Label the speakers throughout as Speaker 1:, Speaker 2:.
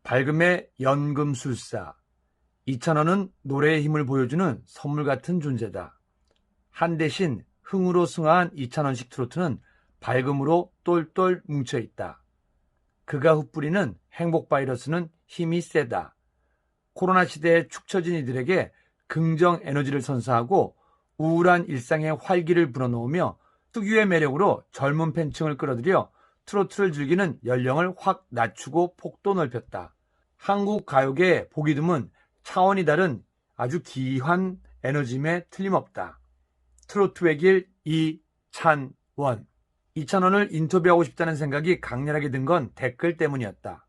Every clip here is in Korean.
Speaker 1: 밝음의 연금술사. 2,000원은 노래의 힘을 보여주는 선물 같은 존재다. 한 대신 흥으로 승화한 2,000원씩 트로트는 밝음으로 똘똘 뭉쳐있다. 그가 흩뿌리는 행복 바이러스는 힘이 세다. 코로나 시대에 축 처진 이들에게 긍정 에너지를 선사하고 우울한 일상의 활기를 불어넣으며 특유의 매력으로 젊은 팬층을 끌어들여 트로트를 즐기는 연령을 확 낮추고 폭도 넓혔다. 한국 가요계의 보기 드문 차원이 다른 아주 귀한 에너짐에 틀림없다. 트로트의 길 이찬원. 2,000원을 인터뷰하고 싶다는 생각이 강렬하게 든 건 댓글 때문이었다.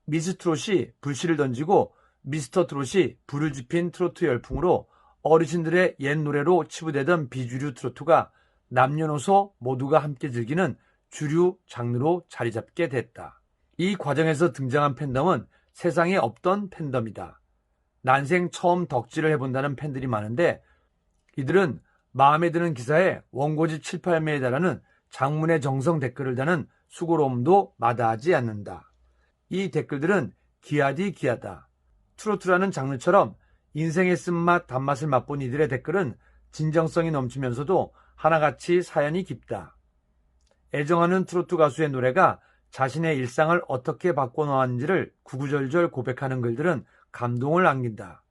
Speaker 1: 미스 트롯이 불씨를 던지고 미스터 트롯이 불을 지핀 트로트 열풍으로 어르신들의 옛 노래로 치부되던 비주류 트로트가 남녀노소 모두가 함께 즐기는 주류 장르로 자리 잡게 됐다. 이 과정에서 등장한 팬덤은 세상에 없던 팬덤이다. 난생 처음 덕질을 해본다는 팬들이 많은데 이들은 마음에 드는 기사에 원고지 7, 8매에 달하는 장문의 정성 댓글을 다는 수고로움도 마다하지 않는다. 이 댓글들은 귀하디 귀하다. 트로트라는 장르처럼 인생의 쓴맛, 단맛을 맛본 이들의 댓글은 진정성이 넘치면서도 하나같이 사연이 깊다. 애정하는 트로트 가수의 노래가 자신의 일상을 어떻게 바꿔놓았는지를 구구절절 고백하는 글들은 감동을 안긴다.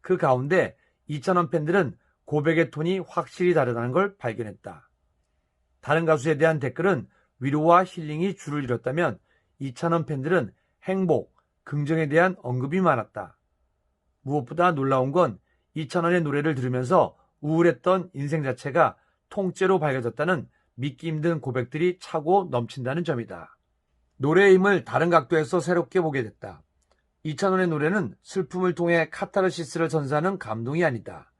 Speaker 1: 그 가운데 2,000원 팬들은 고백의 톤이 확실히 다르다는 걸 발견했다. 다른 가수에 대한 댓글은 위로와 힐링이 줄을 이뤘다면 2,000원 팬들은 행복, 긍정에 대한 언급이 많았다. 무엇보다 놀라운 건 2,000원의 노래를 들으면서 우울했던 인생 자체가 통째로 밝아졌다는 믿기 힘든 고백들이 차고 넘친다는 점이다. 노래의 힘을 다른 각도에서 새롭게 보게 됐다. 2,000원의 노래는 슬픔을 통해 카타르시스를 선사하는 감동이 아니다.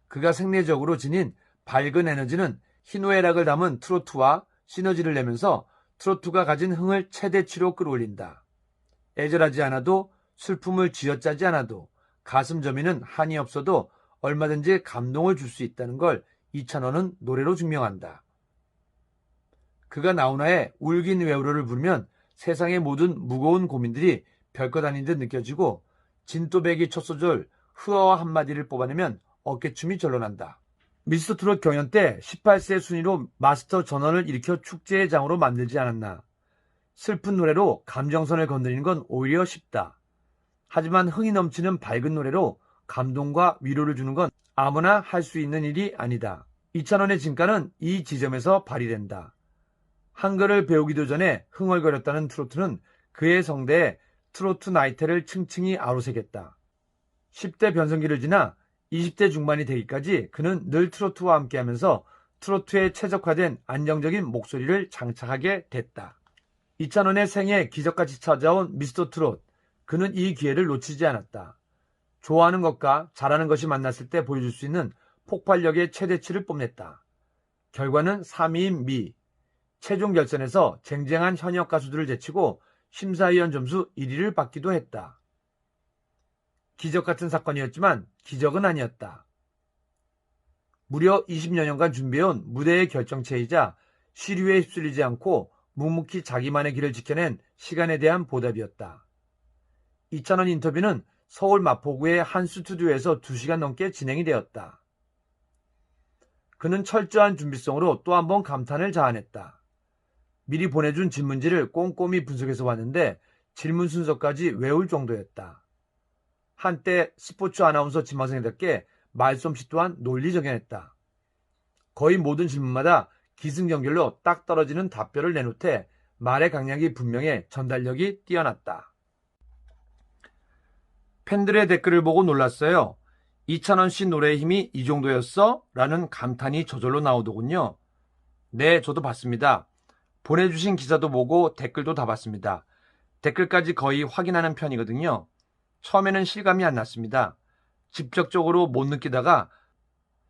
Speaker 1: 그가 생리적으로 지닌 밝은 에너지는 희노애락을 담은 트로트와 시너지를 내면서 트로트가 가진 흥을 최대치로 끌어올린다. 애절하지 않아도 슬픔을 쥐어짜지 않아도 가슴 저미는 한이 없어도 얼마든지 감동을 줄 수 있다는 걸 2,000원은 노래로 증명한다. 그가 나훈아의 울긴 왜 울어를 부르면 세상의 모든 무거운 고민들이 별것 아닌 듯 느껴지고 진또배기 첫 소절 흐어와 한마디를 뽑아내면 어깨춤이 절로 난다. 미스터 트롯 경연 때 18세 순위로 마스터 전원을 일으켜 축제의 장으로 만들지 않았나. 슬픈 노래로 감정선을 건드리는 건 오히려 쉽다. 하지만 흥이 넘치는 밝은 노래로 감동과 위로를 주는 건 아무나 할 수 있는 일이 아니다. 2,000원의 진가는 이 지점에서 발휘된다. 한글을 배우기도 전에 흥얼거렸다는 트로트는 그의 성대에 트로트 나이테를 층층이 아로새겼다. 10대 변성기를 지나 20대 중반이 되기까지 그는 늘 트로트와 함께하면서 트로트에 최적화된 안정적인 목소리를 장착하게 됐다. 2,000원의 생에 기적같이 찾아온 미스터 트롯. 그는 이 기회를 놓치지 않았다. 좋아하는 것과 잘하는 것이 만났을 때 보여줄 수 있는 폭발력의 최대치를 뽐냈다. 결과는 3위인 미. 최종 결선에서 쟁쟁한 현역 가수들을 제치고 심사위원 점수 1위를 받기도 했다. 기적 같은 사건이었지만 기적은 아니었다. 무려 20여 년간 준비해온 무대의 결정체이자 시류에 휩쓸리지 않고 묵묵히 자기만의 길을 지켜낸 시간에 대한 보답이었다. 2,000원 인터뷰는 서울 마포구의 한 스튜디오에서 2시간 넘게 진행이 되었다. 그는 철저한 준비성으로 또 한 번 감탄을 자아냈다. 미리 보내준 질문지를 꼼꼼히 분석해서 왔는데 질문 순서까지 외울 정도였다. 한때 스포츠 아나운서 지망생답게 말솜씨 또한 논리정연했다. 거의 모든 질문마다 기승전결로 딱 떨어지는 답변을 내놓되 말의 강약이 분명해 전달력이 뛰어났다. 팬들의 댓글을 보고 놀랐어요. 2,000원씨 노래의 힘이 이 정도였어? 라는 감탄이 저절로 나오더군요. 네, 저도 봤습니다. 보내주신 기사도 보고 댓글도 다 봤습니다. 댓글까지 거의 확인하는 편이거든요. 처음에는 실감이 안 났습니다. 직접적으로 못 느끼다가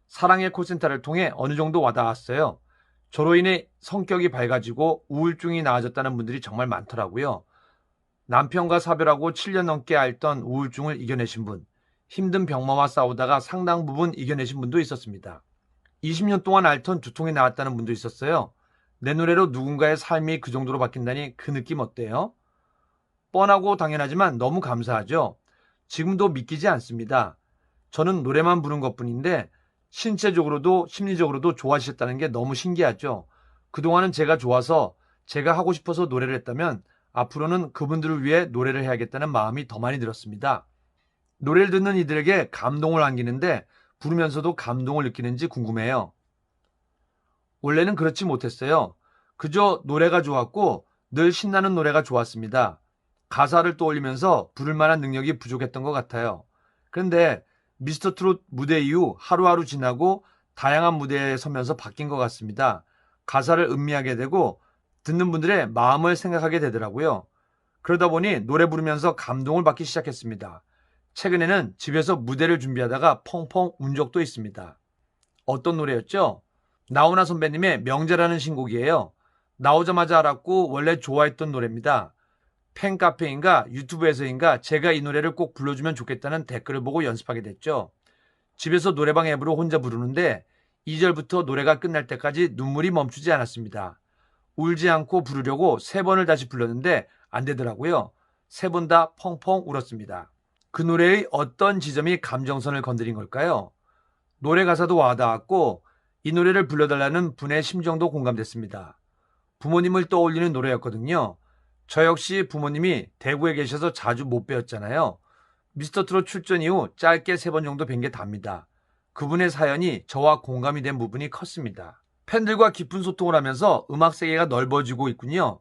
Speaker 1: 사랑의 콜센터를 통해 어느 정도 와닿았어요. 저로 인해 성격이 밝아지고 우울증이 나아졌다는 분들이 정말 많더라고요. 남편과 사별하고 7년 넘게 앓던 우울증을 이겨내신 분, 힘든 병마와 싸우다가 상당 부분 이겨내신 분도 있었습니다. 20년 동안 앓던 두통이 나았다는 분도 있었어요. 내 노래로 누군가의 삶이 그 정도로 바뀐다니 그 느낌 어때요? 뻔하고 당연하지만 너무 감사하죠. 지금도 믿기지 않습니다. 저는 노래만 부른 것뿐인데 신체적으로도 심리적으로도 좋아지셨다는 게 너무 신기하죠. 그동안은 제가 좋아서 제가 하고 싶어서 노래를 했다면 앞으로는 그분들을 위해 노래를 해야겠다는 마음이 더 많이 들었습니다. 노래를 듣는 이들에게 감동을 안기는데 부르면서도 감동을 느끼는지 궁금해요. 원래는 그렇지 못했어요. 그저 노래가 좋았고 늘 신나는 노래가 좋았습니다. 가사를 떠올리면서 부를 만한 능력이 부족했던 것 같아요. 그런데 미스터 트롯 무대 이후 하루하루 지나고 다양한 무대에 서면서 바뀐 것 같습니다. 가사를 음미하게 되고 듣는 분들의 마음을 생각하게 되더라고요. 그러다 보니 노래 부르면서 감동을 받기 시작했습니다. 최근에는 집에서 무대를 준비하다가 펑펑 운 적도 있습니다. 어떤 노래였죠? 나훈아 선배님의 명제라는 신곡이에요. 나오자마자 알았고 원래 좋아했던 노래입니다. 팬카페인가 유튜브에서인가 제가 이 노래를 꼭 불러주면 좋겠다는 댓글을 보고 연습하게 됐죠. 집에서 노래방 앱으로 혼자 부르는데 2절부터 노래가 끝날 때까지 눈물이 멈추지 않았습니다. 울지 않고 부르려고 3번을 다시 불렀는데 안 되더라고요. 3번 다 펑펑 울었습니다. 그 노래의 어떤 지점이 감정선을 건드린 걸까요? 노래 가사도 와닿았고 이 노래를 불러달라는 분의 심정도 공감됐습니다. 부모님을 떠올리는 노래였거든요. 저 역시 부모님이 대구에 계셔서 자주 못 뵈었잖아요. 미스터 트롯 출전 이후 짧게 3번 정도 뵌 게 답니다. 그분의 사연이 저와 공감이 된 부분이 컸습니다. 팬들과 깊은 소통을 하면서 음악 세계가 넓어지고 있군요.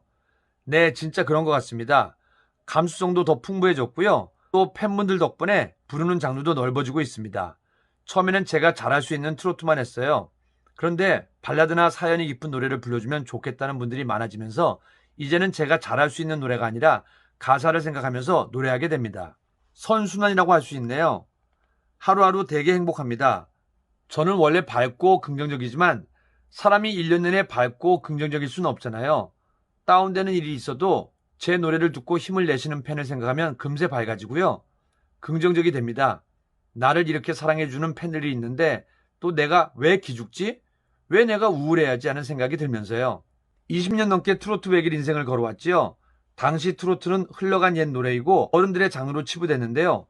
Speaker 1: 네, 진짜 그런 것 같습니다. 감수성도 더 풍부해졌고요. 또 팬분들 덕분에 부르는 장르도 넓어지고 있습니다. 처음에는 제가 잘할 수 있는 트로트만 했어요. 그런데 발라드나 사연이 깊은 노래를 불러주면 좋겠다는 분들이 많아지면서 이제는 제가 잘할 수 있는 노래가 아니라 가사를 생각하면서 노래하게 됩니다. 선순환이라고 할 수 있네요. 하루하루 되게 행복합니다. 저는 원래 밝고 긍정적이지만 사람이 1년 내내 밝고 긍정적일 수는 없잖아요. 다운되는 일이 있어도 제 노래를 듣고 힘을 내시는 팬을 생각하면 금세 밝아지고요. 긍정적이 됩니다. 나를 이렇게 사랑해주는 팬들이 있는데 또 내가 왜 기죽지? 왜 내가 우울해야지 하는 생각이 들면서요. 20년 넘게 트로트 외길 인생을 걸어왔지요. 당시 트로트는 흘러간 옛 노래이고 어른들의 장르로 치부됐는데요.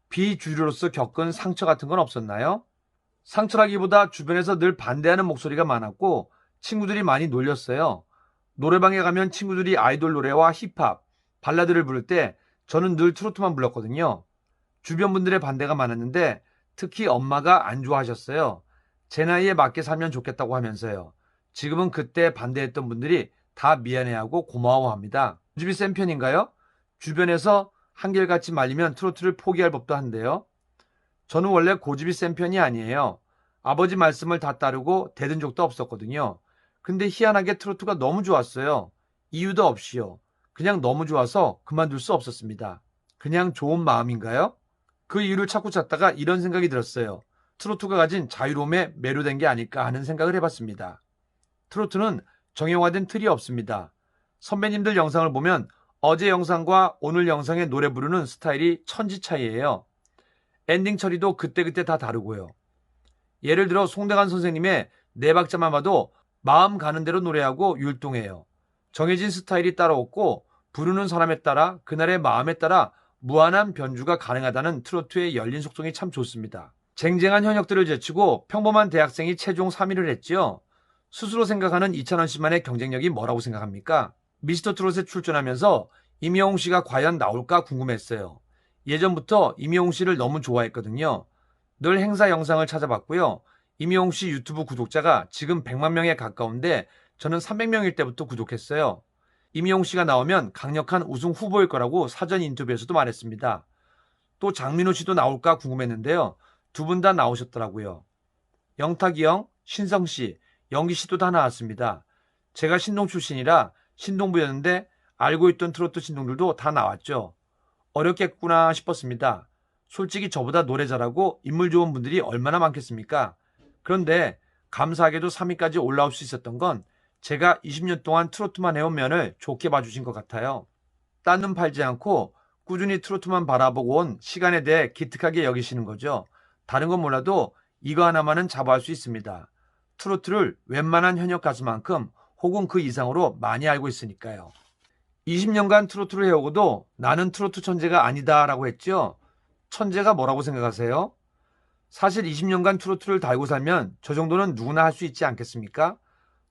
Speaker 1: 비주류로서 겪은 상처 같은 건 없었나요? 상처라기보다 주변에서 늘 반대하는 목소리가 많았고 친구들이 많이 놀렸어요. 노래방에 가면 친구들이 아이돌 노래와 힙합, 발라드를 부를 때 저는 늘 트로트만 불렀거든요. 주변 분들의 반대가 많았는데 특히 엄마가 안 좋아하셨어요. 제 나이에 맞게 살면 좋겠다고 하면서요. 지금은 그때 반대했던 분들이 다 미안해하고 고마워합니다. 고집이 센 편인가요? 주변에서 한결같이 말리면 트로트를 포기할 법도 한데요. 저는 원래 고집이 센 편이 아니에요. 아버지 말씀을 다 따르고 대든 적도 없었거든요. 근데 희한하게 트로트가 너무 좋았어요. 이유도 없이요. 그냥 너무 좋아서 그만둘 수 없었습니다. 그냥 좋은 마음인가요? 그 이유를 찾고 찾다가 이런 생각이 들었어요. 트로트가 가진 자유로움에 매료된 게 아닐까 하는 생각을 해봤습니다. 트로트는 정형화된 틀이 없습니다. 선배님들 영상을 보면 어제 영상과 오늘 영상의 노래 부르는 스타일이 천지 차이예요. 엔딩 처리도 그때그때 다 다르고요. 예를 들어 송대관 선생님의 네 박자만 봐도 마음 가는 대로 노래하고 율동해요. 정해진 스타일이 따로 없고 부르는 사람에 따라 그날의 마음에 따라 무한한 변주가 가능하다는 트로트의 열린 속성이 참 좋습니다. 쟁쟁한 현역들을 제치고 평범한 대학생이 최종 3위를 했지요. 스스로 생각하는 이찬원 씨만의 경쟁력이 뭐라고 생각합니까? 미스터 트롯에 출전하면서 임영웅 씨가 과연 나올까 궁금했어요. 예전부터 임영웅 씨를 너무 좋아했거든요. 늘 행사 영상을 찾아봤고요. 임영웅 씨 유튜브 구독자가 지금 100만 명에 가까운데 저는 300명일 때부터 구독했어요. 임영웅 씨가 나오면 강력한 우승 후보일 거라고 사전 인터뷰에서도 말했습니다. 또 장민호 씨도 나올까 궁금했는데요. 두 분 다 나오셨더라고요. 영탁이 형, 신성 씨, 영기 씨도 다 나왔습니다. 제가 신동 출신이라 신동부였는데 알고 있던 트로트 신동들도 다 나왔죠. 어렵겠구나 싶었습니다. 솔직히 저보다 노래 잘하고 인물 좋은 분들이 얼마나 많겠습니까? 그런데 감사하게도 3위까지 올라올 수 있었던 건 제가 20년 동안 트로트만 해온 면을 좋게 봐주신 것 같아요. 딴 눈 팔지 않고 꾸준히 트로트만 바라보고 온 시간에 대해 기특하게 여기시는 거죠. 다른 건 몰라도 이거 하나만은 자부할 수 있습니다. 트로트를 웬만한 현역 가수만큼 혹은 그 이상으로 많이 알고 있으니까요. 20년간 트로트를 해오고도 나는 트로트 천재가 아니다 라고 했죠. 천재가 뭐라고 생각하세요? 사실 20년간 트로트를 달고 살면 저 정도는 누구나 할 수 있지 않겠습니까?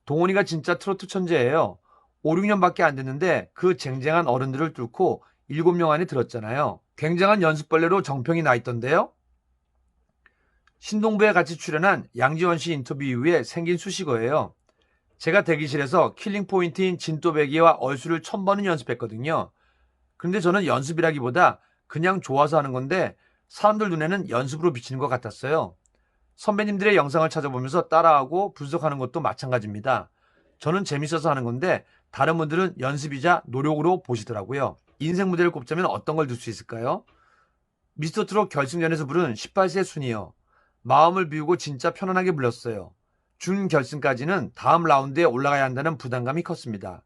Speaker 1: 동원이가 진짜 트로트 천재예요. 5, 6년밖에 안 됐는데 그 쟁쟁한 어른들을 뚫고 7명 안에 들었잖아요. 굉장한 연습벌레로 정평이 나 있던데요. 신동부에 같이 출연한 양지원 씨 인터뷰 이후에 생긴 수식어예요. 제가 대기실에서 킬링 포인트인 진또배기와 얼쑤를 1000번은 연습했거든요. 그런데 저는 연습이라기보다 그냥 좋아서 하는 건데 사람들 눈에는 연습으로 비치는 것 같았어요. 선배님들의 영상을 찾아보면서 따라하고 분석하는 것도 마찬가지입니다. 저는 재밌어서 하는 건데 다른 분들은 연습이자 노력으로 보시더라고요. 인생 무대를 꼽자면 어떤 걸 들 수 있을까요? 미스터트롯 결승전에서 부른 18세 순이요. 마음을 비우고 진짜 편안하게 불렀어요. 준결승까지는 다음 라운드에 올라가야 한다는 부담감이 컸습니다.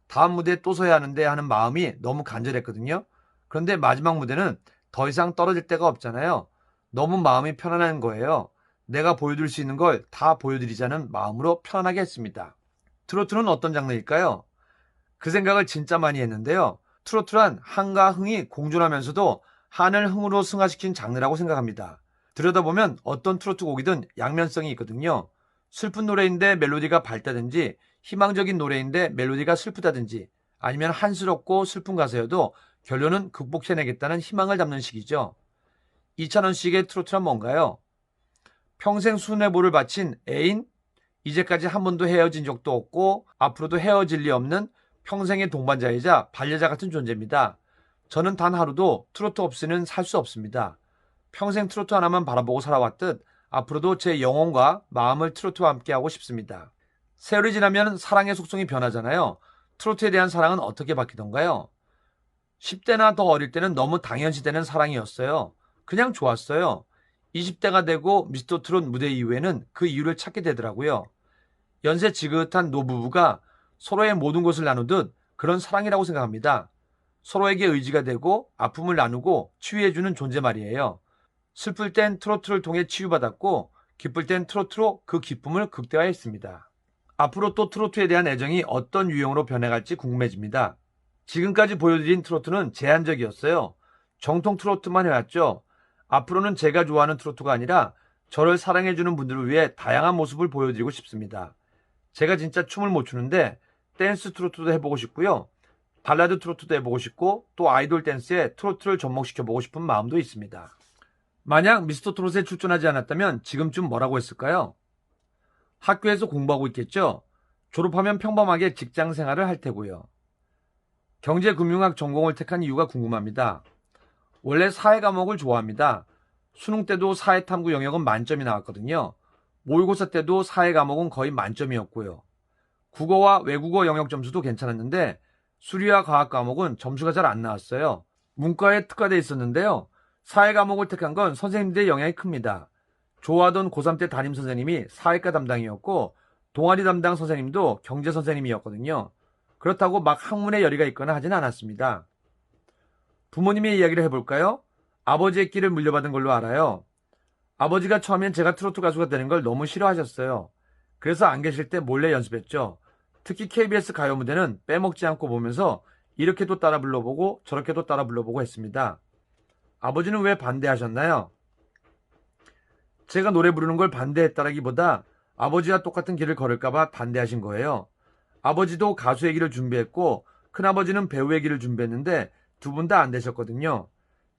Speaker 1: 다음 무대에 또 서야 하는데 하는 마음이 너무 간절했거든요. 그런데 마지막 무대는 더 이상 떨어질 데가 없잖아요. 너무 마음이 편안한 거예요. 내가 보여드릴 수 있는 걸 다 보여드리자는 마음으로 편안하게 했습니다. 트로트는 어떤 장르일까요? 그 생각을 진짜 많이 했는데요. 트로트란 한과 흥이 공존하면서도 한을 흥으로 승화시킨 장르라고 생각합니다. 들여다보면 어떤 트로트 곡이든 양면성이 있거든요. 슬픈 노래인데 멜로디가 밝다든지 희망적인 노래인데 멜로디가 슬프다든지 아니면 한스럽고 슬픈 가사여도 결론은 극복해내겠다는 희망을 담는 식이죠. 이찬원식의 트로트란 뭔가요? 평생 순애보를 바친 애인, 이제까지 한 번도 헤어진 적도 없고 앞으로도 헤어질 리 없는 평생의 동반자이자 반려자 같은 존재입니다. 저는 단 하루도 트로트 없이는 살 수 없습니다. 평생 트로트 하나만 바라보고 살아왔듯 앞으로도 제 영혼과 마음을 트로트와 함께하고 싶습니다. 세월이 지나면 사랑의 속성이 변하잖아요. 트로트에 대한 사랑은 어떻게 바뀌던가요? 10대나 더 어릴 때는 너무 당연시되는 사랑이었어요. 그냥 좋았어요. 20대가 되고 미스터 트롯 무대 이후에는 그 이유를 찾게 되더라고요. 연세 지긋한 노부부가 서로의 모든 것을 나누듯 그런 사랑이라고 생각합니다. 서로에게 의지가 되고 아픔을 나누고 치유해주는 존재 말이에요. 슬플 땐 트로트를 통해 치유받았고 기쁠 땐 트로트로 그 기쁨을 극대화했습니다. 앞으로 또 트로트에 대한 애정이 어떤 유형으로 변해갈지 궁금해집니다. 지금까지 보여드린 트로트는 제한적이었어요. 정통 트로트만 해왔죠. 앞으로는 제가 좋아하는 트로트가 아니라 저를 사랑해주는 분들을 위해 다양한 모습을 보여드리고 싶습니다. 제가 진짜 춤을 못 추는데 댄스 트로트도 해보고 싶고요. 발라드 트로트도 해보고 싶고 또 아이돌 댄스에 트로트를 접목시켜보고 싶은 마음도 있습니다. 만약 미스터 트롯에 출전하지 않았다면 지금쯤 뭐라고 했을까요? 학교에서 공부하고 있겠죠? 졸업하면 평범하게 직장 생활을 할 테고요. 경제금융학 전공을 택한 이유가 궁금합니다. 원래 사회 과목을 좋아합니다. 수능 때도 사회탐구 영역은 만점이 나왔거든요. 모의고사 때도 사회 과목은 거의 만점이었고요. 국어와 외국어 영역 점수도 괜찮았는데 수리와 과학 과목은 점수가 잘 안 나왔어요. 문과에 특화돼 있었는데요. 사회 과목을 택한 건 선생님들의 영향이 큽니다. 좋아하던 고3 때 담임 선생님이 사회과 담당이었고 동아리 담당 선생님도 경제 선생님이었거든요. 그렇다고 막 학문에 열의가 있거나 하진 않았습니다. 부모님의 이야기를 해볼까요? 아버지의 길을 물려받은 걸로 알아요. 아버지가 처음엔 제가 트로트 가수가 되는 걸 너무 싫어하셨어요. 그래서 안 계실 때 몰래 연습했죠. 특히 KBS 가요 무대는 빼먹지 않고 보면서 이렇게도 따라 불러보고 저렇게도 따라 불러보고 했습니다. 아버지는 왜 반대하셨나요? 제가 노래 부르는 걸 반대했다라기보다 아버지와 똑같은 길을 걸을까봐 반대하신 거예요. 아버지도 가수의 길을 준비했고 큰아버지는 배우의 길을 준비했는데 두 분 다 안 되셨거든요.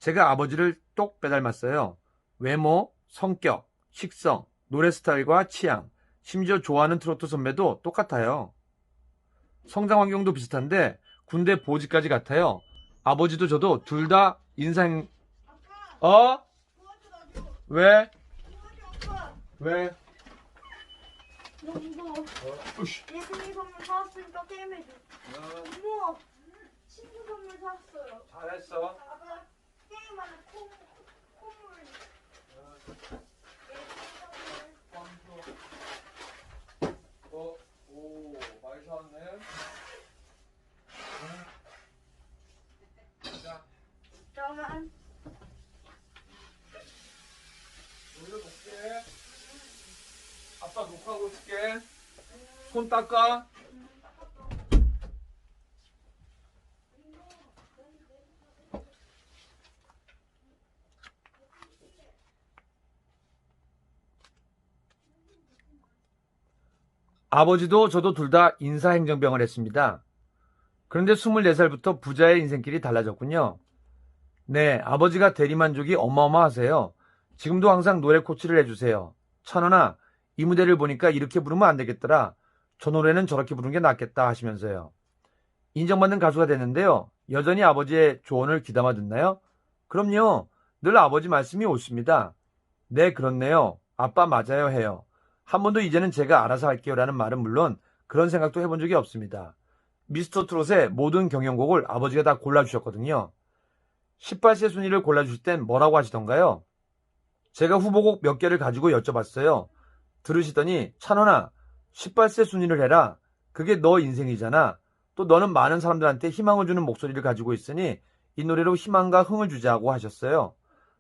Speaker 1: 제가 아버지를 똑 빼닮았어요. 외모, 성격, 식성, 노래 스타일과 취향, 심지어 좋아하는 트로트 선배도 똑같아요. 성장 환경도 비슷한데 군대 보직까지 같아요. 아버지도 저도 둘 다 인상... 어? 왜? 왜?
Speaker 2: 너 무서워.
Speaker 1: 으쌰.
Speaker 2: 예승이 선물 사왔으니까 게임해줘. 우와. 친구 선물 사왔어요.
Speaker 1: 잘했어.
Speaker 2: 아빠 게임하는 콧물.
Speaker 1: 오, 많이 사왔네. 자,
Speaker 2: 잠깐만.
Speaker 1: 여기다 놓을게. 아빠 녹화하고 있을게. 손 닦아. 아버지도 저도 둘 다 인사행정병을 했습니다. 그런데 24살부터 부자의 인생길이 달라졌군요. 네, 아버지가 대리만족이 어마어마하세요. 지금도 항상 노래 코치를 해주세요. 천원아, 이 무대를 보니까 이렇게 부르면 안 되겠더라. 저 노래는 저렇게 부르는 게 낫겠다 하시면서요. 인정받는 가수가 됐는데요. 여전히 아버지의 조언을 귀담아 듣나요? 그럼요. 늘 아버지 말씀이 옳습니다. 네, 그렇네요. 아빠 맞아요 해요. 한 번도 이제는 제가 알아서 할게요 라는 말은 물론 그런 생각도 해본 적이 없습니다. 미스터 트롯의 모든 경연곡을 아버지가 다 골라주셨거든요. 18세 순위를 골라주실 땐 뭐라고 하시던가요? 제가 후보곡 몇 개를 가지고 여쭤봤어요. 들으시더니 찬원아 18세 순위를 해라. 그게 너 인생이잖아. 또 너는 많은 사람들한테 희망을 주는 목소리를 가지고 있으니 이 노래로 희망과 흥을 주자고 하셨어요.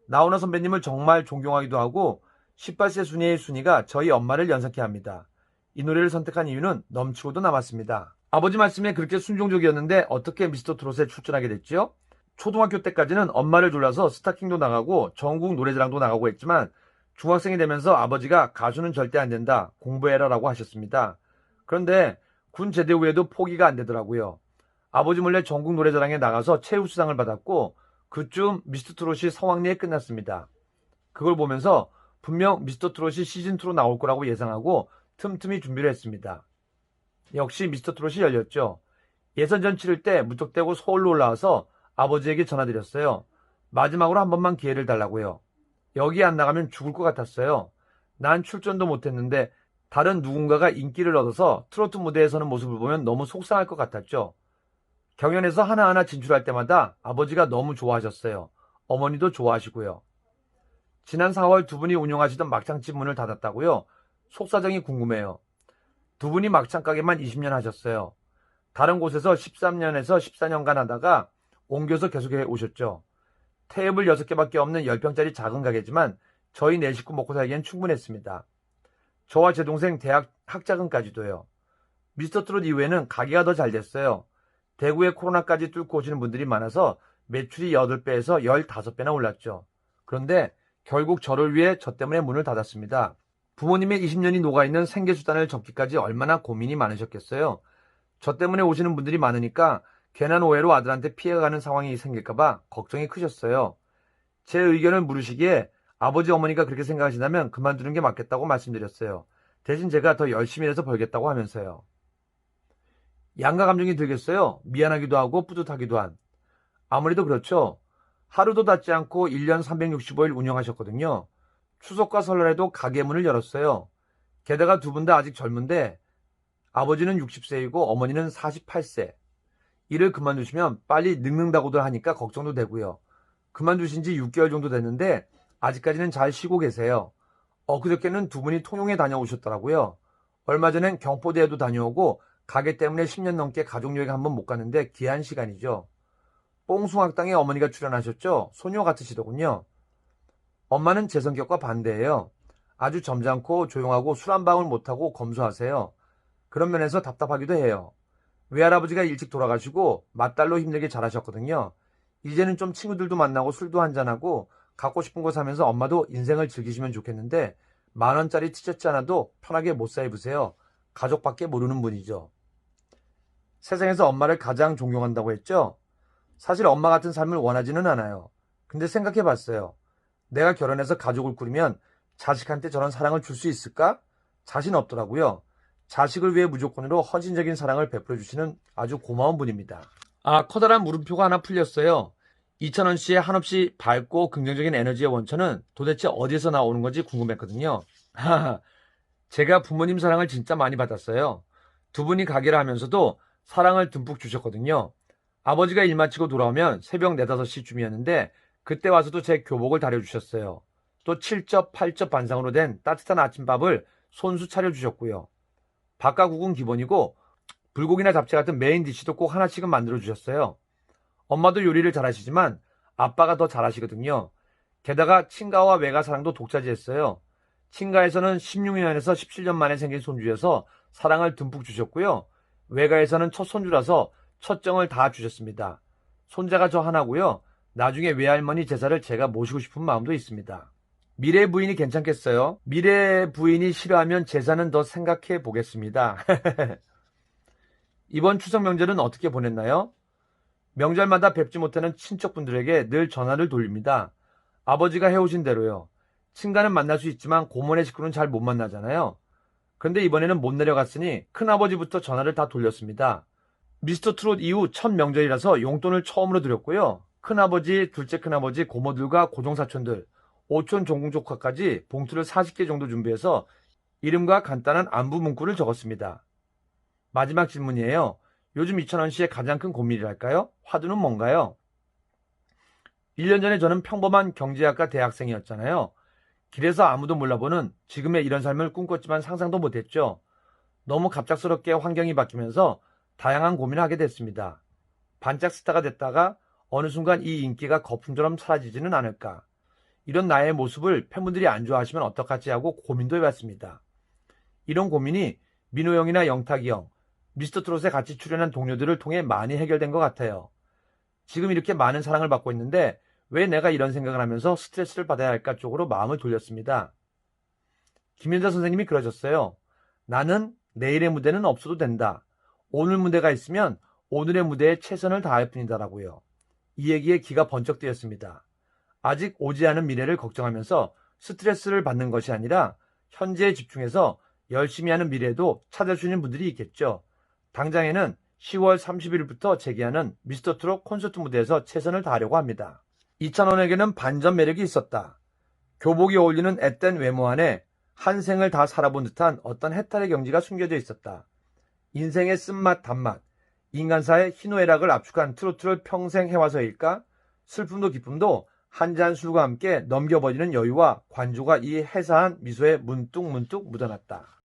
Speaker 1: 나훈아 선배님을 정말 존경하기도 하고 18세 순위의 순위가 저희 엄마를 연상케 합니다. 이 노래를 선택한 이유는 넘치고도 남았습니다. 아버지 말씀에 그렇게 순종적이었는데 어떻게 미스터 트롯에 출전하게 됐죠? 초등학교 때까지는 엄마를 졸라서 스타킹도 나가고 전국 노래자랑도 나가고 했지만 중학생이 되면서 아버지가 가수는 절대 안 된다. 공부해라 라고 하셨습니다. 그런데 군 제대 후에도 포기가 안 되더라고요. 아버지 몰래 전국 노래자랑에 나가서 최우수상을 받았고 그쯤 미스터 트롯이 성황리에 끝났습니다. 그걸 보면서 분명 미스터 트롯이 시즌2로 나올 거라고 예상하고 틈틈이 준비를 했습니다. 역시 미스터 트롯이 열렸죠. 예선전 치를 때 무턱대고 서울로 올라와서 아버지에게 전화드렸어요. 마지막으로 한 번만 기회를 달라고요. 여기 안 나가면 죽을 것 같았어요. 난 출전도 못했는데 다른 누군가가 인기를 얻어서 트로트 무대에 서는 모습을 보면 너무 속상할 것 같았죠. 경연에서 하나하나 진출할 때마다 아버지가 너무 좋아하셨어요. 어머니도 좋아하시고요. 지난 4월 두 분이 운영하시던 막창집 문을 닫았다고요? 속사정이 궁금해요. 두 분이 막창 가게만 20년 하셨어요. 다른 곳에서 13년에서 14년간 하다가 옮겨서 계속해 오셨죠. 테이블 6개밖에 없는 10평짜리 작은 가게지만 저희 4식구 먹고 살기엔 충분했습니다. 저와 제 동생 대학 학자금까지도요. 미스터 트롯 이후에는 가게가 더 잘 됐어요. 대구에 코로나까지 뚫고 오시는 분들이 많아서 매출이 8배에서 15배나 올랐죠. 그런데 결국 저를 위해 저 때문에 문을 닫았습니다. 부모님의 20년이 녹아있는 생계수단을 접기까지 얼마나 고민이 많으셨겠어요. 저 때문에 오시는 분들이 많으니까 괜한 오해로 아들한테 피해가 가는 상황이 생길까봐 걱정이 크셨어요. 제 의견을 물으시기에 아버지 어머니가 그렇게 생각하신다면 그만두는 게 맞겠다고 말씀드렸어요. 대신 제가 더 열심히 해서 벌겠다고 하면서요. 양가 감정이 들겠어요. 미안하기도 하고 뿌듯하기도 한. 아무래도 그렇죠. 하루도 닫지 않고 1년 365일 운영하셨거든요. 추석과 설날에도 가게 문을 열었어요. 게다가 두 분 다 아직 젊은데 아버지는 60세이고 어머니는 48세. 일을 그만두시면 빨리 늙는다고들 하니까 걱정도 되고요. 그만두신 지 6개월 정도 됐는데 아직까지는 잘 쉬고 계세요. 엊그저께는 두 분이 통영에 다녀오셨더라고요. 얼마 전엔 경포대에도 다녀오고 가게 때문에 10년 넘게 가족여행 한번 못 갔는데 귀한 시간이죠. 뽕숭악당에 어머니가 출연하셨죠? 소녀 같으시더군요. 엄마는 제 성격과 반대예요. 아주 점잖고 조용하고 술 한 방울 못하고 검소하세요. 그런 면에서 답답하기도 해요. 외할아버지가 일찍 돌아가시고 맏딸로 힘들게 자라셨거든요. 이제는 좀 친구들도 만나고 술도 한잔하고 갖고 싶은 거 사면서 엄마도 인생을 즐기시면 좋겠는데 10,000원짜리 티셔츠 하나도 편하게 못 사 입으세요. 가족밖에 모르는 분이죠. 세상에서 엄마를 가장 존경한다고 했죠? 사실 엄마 같은 삶을 원하지는 않아요. 근데 생각해 봤어요. 내가 결혼해서 가족을 꾸리면 자식한테 저런 사랑을 줄 수 있을까? 자신 없더라고요. 자식을 위해 무조건으로 헌신적인 사랑을 베풀어 주시는 아주 고마운 분입니다. 커다란 물음표가 하나 풀렸어요. 이찬원 씨의 한없이 밝고 긍정적인 에너지의 원천은 도대체 어디서 나오는 건지 궁금했거든요. 제가 부모님 사랑을 진짜 많이 받았어요. 두 분이 가게를 하면서도 사랑을 듬뿍 주셨거든요. 아버지가 일 마치고 돌아오면 새벽 4, 5시쯤이었는데 그때 와서도 제 교복을 다려주셨어요. 또 7첩, 8첩 반상으로 된 따뜻한 아침밥을 손수 차려주셨고요. 밥과 국은 기본이고 불고기나 잡채 같은 메인 디시도 꼭 하나씩은 만들어주셨어요. 엄마도 요리를 잘하시지만 아빠가 더 잘하시거든요. 게다가 친가와 외가 사랑도 독차지했어요. 친가에서는 16년에서 17년 만에 생긴 손주여서 사랑을 듬뿍 주셨고요. 외가에서는 첫 손주라서 첫 정을 다 주셨습니다. 손자가 저 하나고요. 나중에 외할머니 제사를 제가 모시고 싶은 마음도 있습니다. 미래 부인이 괜찮겠어요? 미래 부인이 싫어하면 재산은 더 생각해 보겠습니다. 이번 추석 명절은 어떻게 보냈나요? 명절마다 뵙지 못하는 친척분들에게 늘 전화를 돌립니다. 아버지가 해오신 대로요. 친가는 만날 수 있지만 고모네 식구는 잘 못 만나잖아요. 그런데 이번에는 못 내려갔으니 큰아버지부터 전화를 다 돌렸습니다. 미스터 트롯 이후 첫 명절이라서 용돈을 처음으로 드렸고요. 큰아버지, 둘째 큰아버지, 고모들과 고종사촌들, 오촌 종궁조카까지 봉투를 40개 정도 준비해서 이름과 간단한 안부 문구를 적었습니다. 마지막 질문이에요. 요즘 이찬원 씨의 가장 큰 고민이랄까요? 화두는 뭔가요? 1년 전에 저는 평범한 경제학과 대학생이었잖아요. 길에서 아무도 몰라보는 지금의 이런 삶을 꿈꿨지만 상상도 못했죠. 너무 갑작스럽게 환경이 바뀌면서 다양한 고민을 하게 됐습니다. 반짝 스타가 됐다가 어느 순간 이 인기가 거품처럼 사라지지는 않을까. 이런 나의 모습을 팬분들이 안 좋아하시면 어떡하지 하고 고민도 해봤습니다. 이런 고민이 민호 형이나 영탁이 형, 미스터 트롯에 같이 출연한 동료들을 통해 많이 해결된 것 같아요. 지금 이렇게 많은 사랑을 받고 있는데 왜 내가 이런 생각을 하면서 스트레스를 받아야 할까 쪽으로 마음을 돌렸습니다. 김연자 선생님이 그러셨어요. 나는 내일의 무대는 없어도 된다. 오늘 무대가 있으면 오늘의 무대에 최선을 다할 뿐이다라고요. 이 얘기에 귀가 번쩍 뜨였습니다. 아직 오지 않은 미래를 걱정하면서 스트레스를 받는 것이 아니라 현재에 집중해서 열심히 하는 미래도 찾아주는 분들이 있겠죠. 당장에는 10월 30일부터 재개하는 미스터 트롯 콘서트 무대에서 최선을 다하려고 합니다. 이찬원에게는 반전 매력이 있었다. 교복이 어울리는 앳된 외모 안에 한 생을 다 살아본 듯한 어떤 해탈의 경지가 숨겨져 있었다. 인생의 쓴맛 단맛, 인간사의 희노애락을 압축한 트로트를 평생 해와서일까? 슬픔도 기쁨도 한 잔 술과 함께 넘겨버리는 여유와 관조가 이 해사한 미소에 문득문득 묻어났다.